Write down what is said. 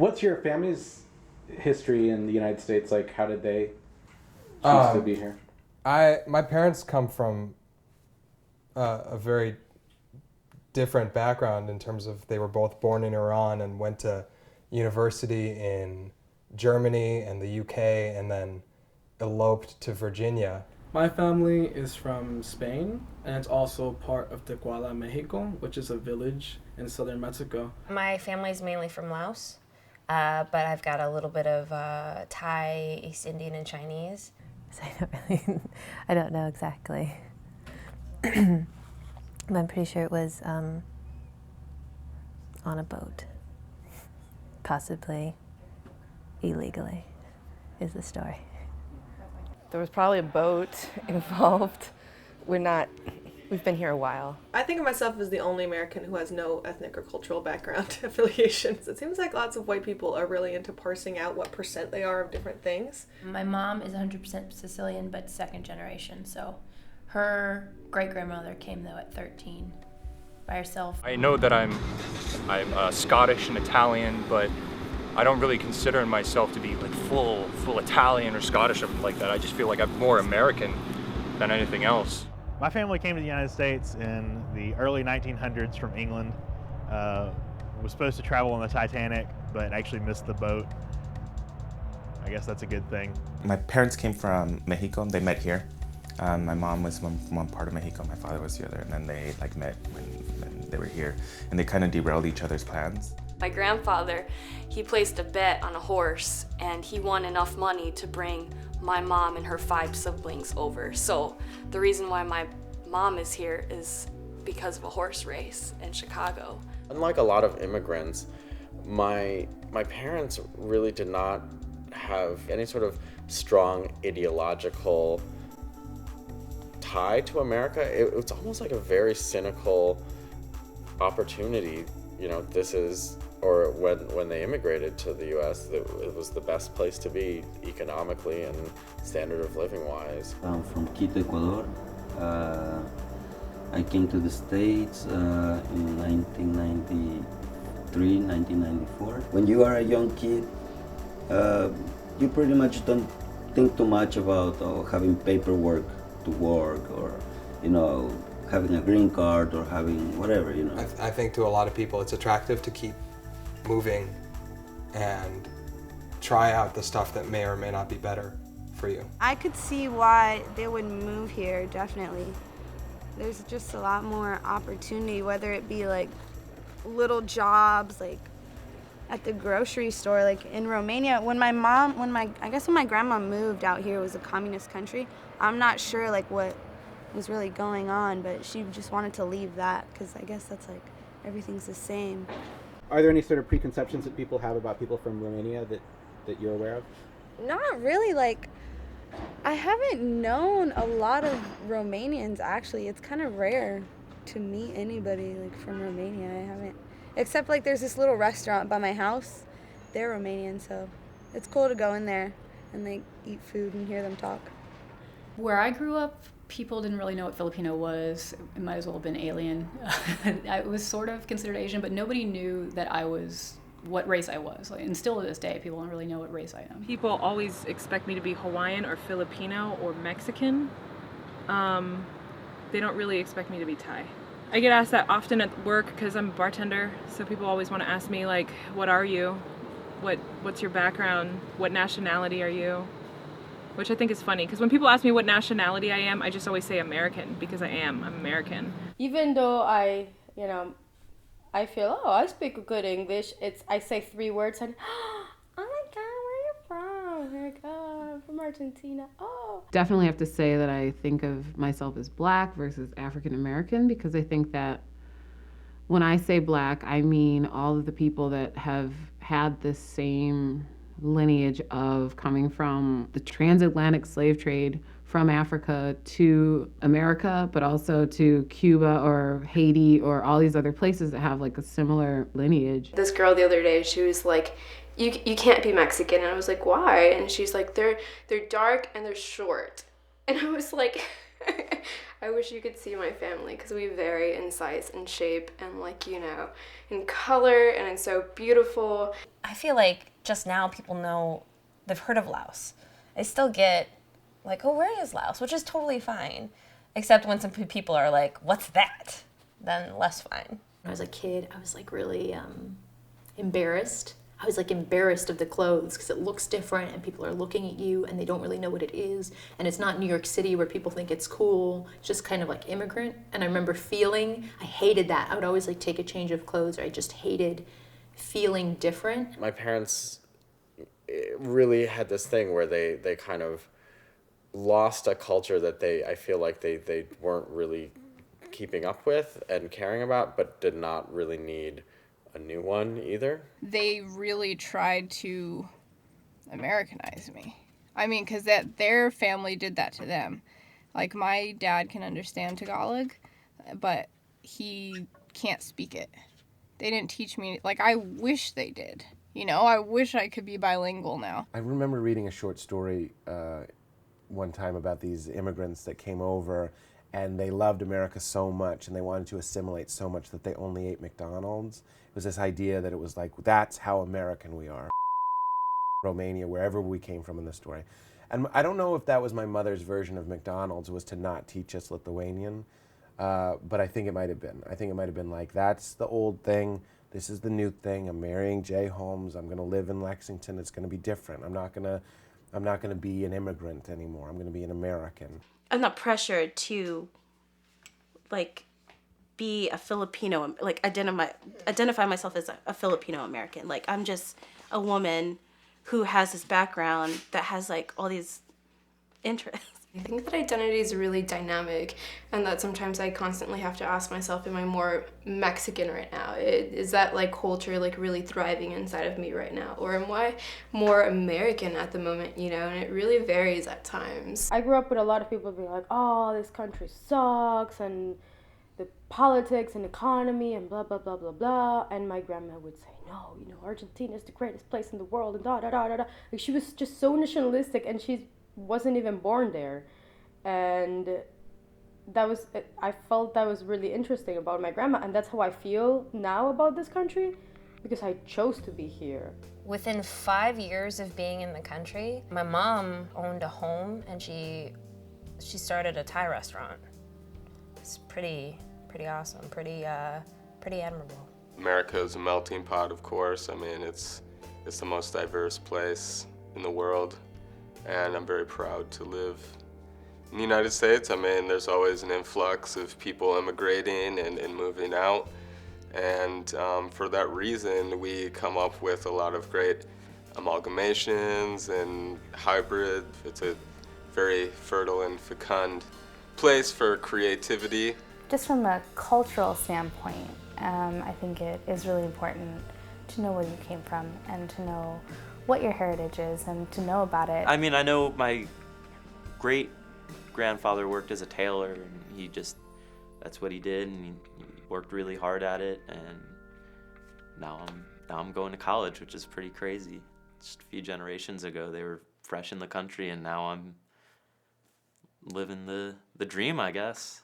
What's your family's history in the United States? Like, how did they choose to be here? My parents come from a very different background in terms of they were both born in Iran and went to university in Germany and the UK and then eloped to Virginia. My family is from Spain, and it's also part of Tecuala, Mexico, which is a village in southern Mexico. My family's mainly from Laos, but I've got a little bit of Thai, East Indian, and Chinese. So I don't know exactly. But I'm pretty sure it was on a boat, possibly illegally, is the story. There was probably a boat involved. We've been here a while. I think of myself as the only American who has no ethnic or cultural background affiliations. It seems like lots of white people are really into parsing out what percent they are of different things. My mom is 100% Sicilian, but second generation, so her great-grandmother came, though, at 13 by herself. I know that I'm Scottish and Italian, but I don't really consider myself to be like full Italian or Scottish or something like that. I just feel like I'm more American than anything else. My family came to the United States in the early 1900s from England. Was supposed to travel on the Titanic, but actually missed the boat. I guess that's a good thing. My parents came from Mexico. They met here. My mom was one part of Mexico, my father was the other, and then they met when they were here, and they kind of derailed each other's plans. My grandfather, he placed a bet on a horse, and he won enough money to bring my mom and her 5 siblings over. So the reason why my mom is here is because of a horse race in Chicago. Unlike a lot of immigrants, my parents really did not have any sort of strong ideological tie to America. It's almost like a very cynical opportunity. You know, or when they immigrated to the U.S., it was the best place to be economically and standard of living wise. I'm from Quito, Ecuador. I came to the States in 1993, 1994. When you are a young kid, you pretty much don't think too much about having paperwork to work or, having a green card or having whatever, I think to a lot of people it's attractive to keep moving and try out the stuff that may or may not be better for you. I could see why they would move here, definitely. There's just a lot more opportunity, whether it be like little jobs, like at the grocery store, like in Romania. When my grandma moved out here, it was a communist country. I'm not sure like what was really going on, but she just wanted to leave that because I guess that's like everything's the same. Are there any sort of preconceptions that people have about people from Romania that you're aware of? Not really. Like, I haven't known a lot of Romanians, actually. It's kind of rare to meet anybody like from Romania. I haven't, except like there's this little restaurant by my house. They're Romanian, so it's cool to go in there and like eat food and hear them talk. Where I grew up, people didn't really know what Filipino was. It might as well have been alien. I was sort of considered Asian, but nobody knew that what race I was. And still to this day, people don't really know what race I am. People always expect me to be Hawaiian or Filipino or Mexican. They don't really expect me to be Thai. I get asked that often at work because I'm a bartender, so people always want to ask me, like, what are you? What's your background? What nationality are you? Which I think is funny, because when people ask me what nationality I am, I just always say American, because I'm American. Even though I feel, I speak good English, I say 3 words and, oh my God, where are you from? I'm like, oh, I'm from Argentina. Oh. Definitely have to say that I think of myself as Black versus African American, because I think that when I say Black, I mean all of the people that have had this same lineage of coming from the transatlantic slave trade from Africa to America, but also to Cuba or Haiti or all these other places that have like a similar lineage. This girl the other day, she was like, you can't be Mexican. And I was like, why? And she's like, they're dark and they're short. And I was like, I wish you could see my family because we vary in size and shape and in color, and it's so beautiful. I feel like just now people know, they've heard of Laos. They still get like, oh, where is Laos? Which is totally fine. Except when some people are like, what's that? Then less fine. When I was a kid, I was like really embarrassed. I was like embarrassed of the clothes because it looks different and people are looking at you and they don't really know what it is. And it's not New York City where people think it's cool. It's just kind of like immigrant. And I remember I hated that. I would always like take a change of clothes, or I just hated feeling different. My parents really had this thing where they kind of lost a culture that I feel like they weren't really keeping up with and caring about, but did not really need a new one either. They really tried to Americanize me. I mean, because their family did that to them. Like, my dad can understand Tagalog, but he can't speak it. They didn't teach me, like, I wish they did. I wish I could be bilingual now. I remember reading a short story one time about these immigrants that came over, and they loved America so much and they wanted to assimilate so much that they only ate McDonald's. It was this idea that it was like, that's how American we are. Romania, wherever we came from in the story. And I don't know if that was my mother's version of McDonald's, was to not teach us Lithuanian, but I think it might have been. I think it might have been like, that's the old thing, this is the new thing, I'm marrying Jay Holmes, I'm gonna live in Lexington, it's gonna be different. I'm not gonna be an immigrant anymore, I'm gonna be an American. I'm not pressured to, like, be a Filipino, like, identify myself as a Filipino American. Like, I'm just a woman who has this background that has, like, all these interests. I think that identity is really dynamic, and that sometimes I constantly have to ask myself, am I more Mexican right now? Is that like culture like really thriving inside of me right now? Or am I more American at the moment, And it really varies at times. I grew up with a lot of people being like, oh, this country sucks, and the politics and economy and blah, blah, blah, blah, blah. And my grandma would say, no, Argentina is the greatest place in the world, and da, da, da, da, da. Like, she was just so nationalistic, and she wasn't even born there. And I felt that was really interesting about my grandma, and that's how I feel now about this country, because I chose to be here. Within 5 years of being in the country, my mom owned a home, and she started a Thai restaurant. It's pretty awesome, pretty admirable. America is a melting pot, of course. I mean, it's the most diverse place in the world, and I'm very proud to live in the United States. I mean, there's always an influx of people immigrating and moving out, and for that reason, we come up with a lot of great amalgamations and hybrid. It's a very fertile and fecund place for creativity. Just from a cultural standpoint, I think it is really important to know where you came from and to know what your heritage is and to know about it. I mean, I know my great-grandfather worked as a tailor, and that's what he did, and he worked really hard at it, and now I'm going to college, which is pretty crazy. Just a few generations ago, they were fresh in the country, and now I'm living the dream, I guess.